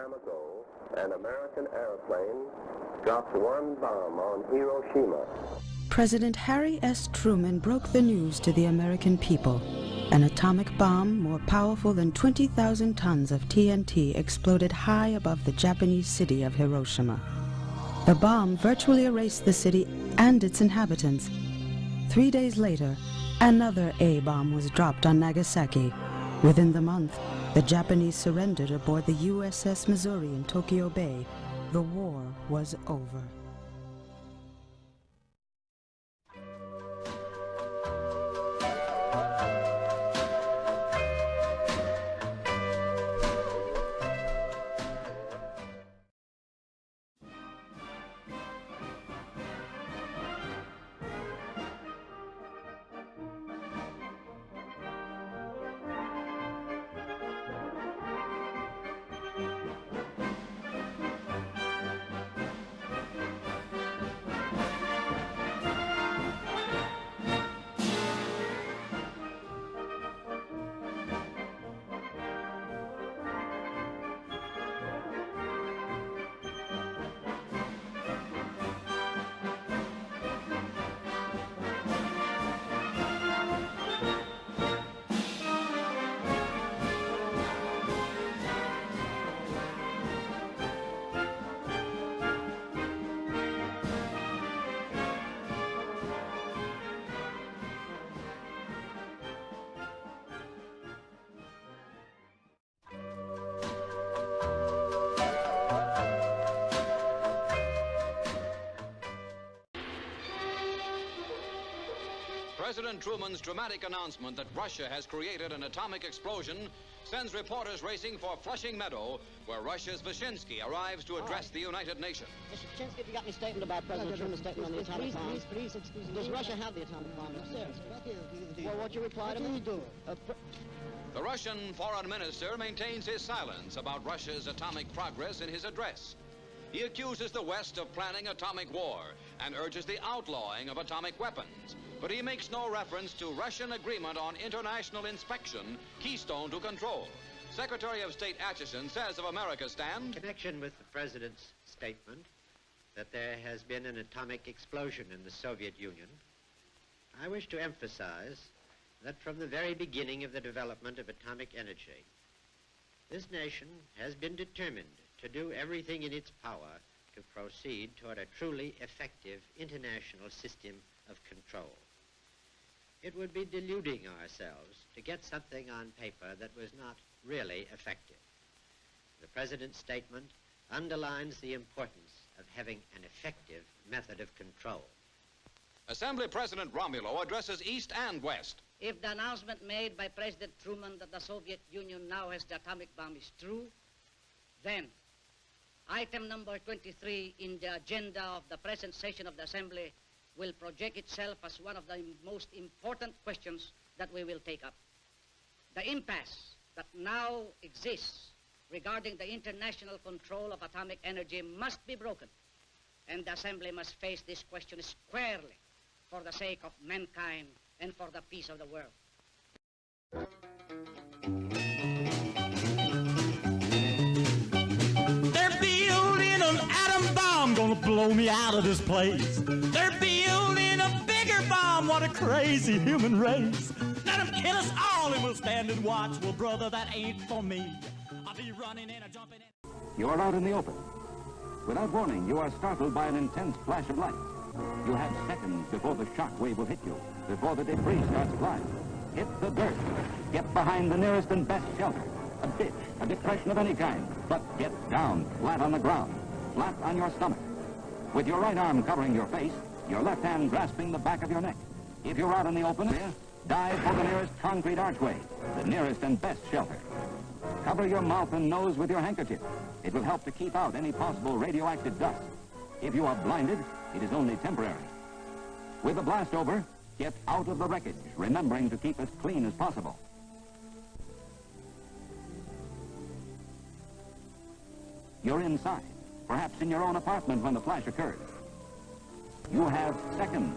time ago, an American airplane dropped one bomb on Hiroshima. President Harry S. Truman broke the news to the American people. An atomic bomb more powerful than 20,000 tons of TNT exploded high above the Japanese city of Hiroshima. The bomb virtually erased the city and its inhabitants. 3 days later, another A-bomb was dropped on Nagasaki. Within the month, the Japanese surrendered aboard the USS Missouri in Tokyo Bay. The war was over. President Truman's dramatic announcement that Russia has created an atomic explosion sends reporters racing for Flushing Meadow, where Russia's Vyshinsky arrives to address the United Nations. Mr. Vyshinsky, have you got any statement about President Truman's statement on the atomic bomb? Please, excuse me. Does Russia have the atomic bomb? Yes, sir. Well, what's your reply to me? The Russian foreign minister maintains his silence about Russia's atomic progress in his address. He accuses the West of planning atomic war and urges the outlawing of atomic weapons. But he makes no reference to Russian agreement on international inspection, keystone to control. Secretary of State Acheson says of America's stand, in connection with the President's statement that there has been an atomic explosion in the Soviet Union, I wish to emphasize that from the very beginning of the development of atomic energy, this nation has been determined to do everything in its power to proceed toward a truly effective international system of control. It would be deluding ourselves to get something on paper that was not really effective. The President's statement underlines the importance of having an effective method of control. Assembly President Romulo addresses East and West. If the announcement made by President Truman that the Soviet Union now has the atomic bomb is true, then item number 23 in the agenda of the present session of the Assembly will project itself as one of the most important questions that we will take up. The impasse that now exists regarding the international control of atomic energy must be broken, and the Assembly must face this question squarely for the sake of mankind and for the peace of the world. They're building an atom bomb, gonna blow me out of this place. They're building a bigger bomb, what a crazy human race. Let them kill us all and we'll stand and watch. Well, brother, that ain't for me. I'll be running in or jumping in. You are out in the open. Without warning, you are startled by an intense flash of light. You have seconds before the shock wave will hit you, before the debris starts flying. Hit the dirt. Get behind the nearest and best shelter. A ditch, a depression of any kind, but get down, flat on the ground, flat on your stomach. With your right arm covering your face, your left hand grasping the back of your neck. If you're out in the open, dive for the nearest concrete archway, the nearest and best shelter. Cover your mouth and nose with your handkerchief. It will help to keep out any possible radioactive dust. If you are blinded, it is only temporary. With the blast over, get out of the wreckage, remembering to keep as clean as possible. You're inside, perhaps in your own apartment when the flash occurs. You have seconds.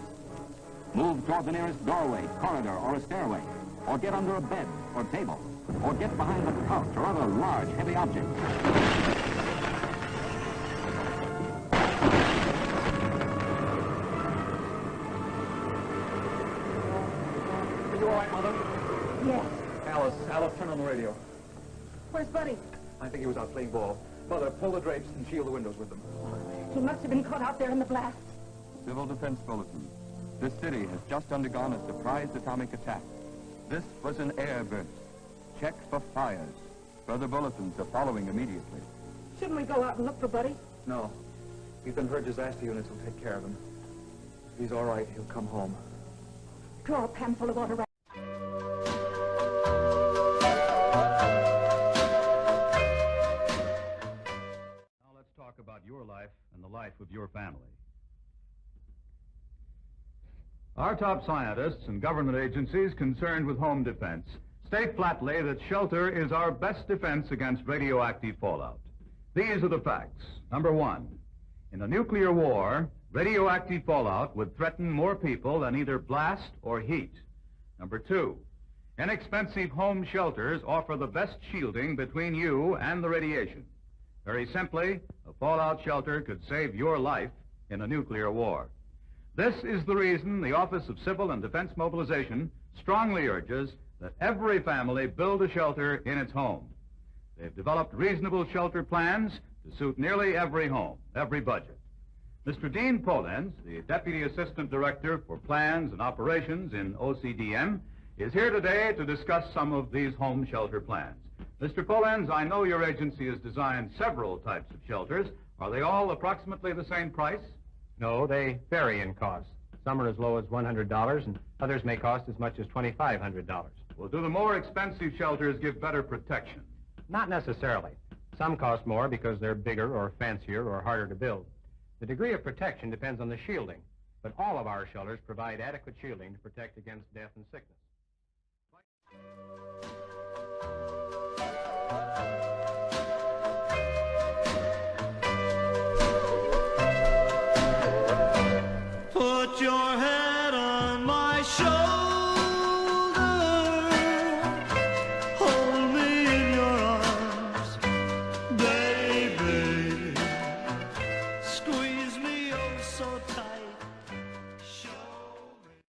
Move toward the nearest doorway, corridor, or a stairway, or get under a bed or table. or get behind a couch or other large, heavy object. Are you all right, Mother? Yes. Alice, turn on the radio. Where's Buddy? I think he was out playing ball. Mother, pull the drapes and shield the windows with them. He must have been caught out there in the blast. Civil Defense Bulletin. This city has just undergone a surprise atomic attack. This was an air burst. Check for fires. Further bulletins are following immediately. Shouldn't we go out and look for Buddy? No. Ethan Hurd disaster units will take care of him. If he's all right, he'll come home. Draw a pan full of water. Now let's talk about your life and the life of your family. Our top scientists and government agencies concerned with home defense state flatly that shelter is our best defense against radioactive fallout. These are the facts. Number one, in a nuclear war, radioactive fallout would threaten more people than either blast or heat. Number two, inexpensive home shelters offer the best shielding between you and the radiation. Very simply, a fallout shelter could save your life in a nuclear war. This is the reason the Office of Civil and Defense Mobilization strongly urges that every family build a shelter in its home. They've developed reasonable shelter plans to suit nearly every home, every budget. Mr. Dean Polenz, the Deputy Assistant Director for Plans and Operations in OCDM, is here today to discuss some of these home shelter plans. Mr. Polenz, I know your agency has designed several types of shelters. Are they all approximately the same price? No, they vary in cost. Some are as low as $100, and others may cost as much as $2,500. Well, do the more expensive shelters give better protection? Not necessarily. Some cost more because they're bigger or fancier or harder to build. The degree of protection depends on the shielding, but all of our shelters provide adequate shielding to protect against death and sickness.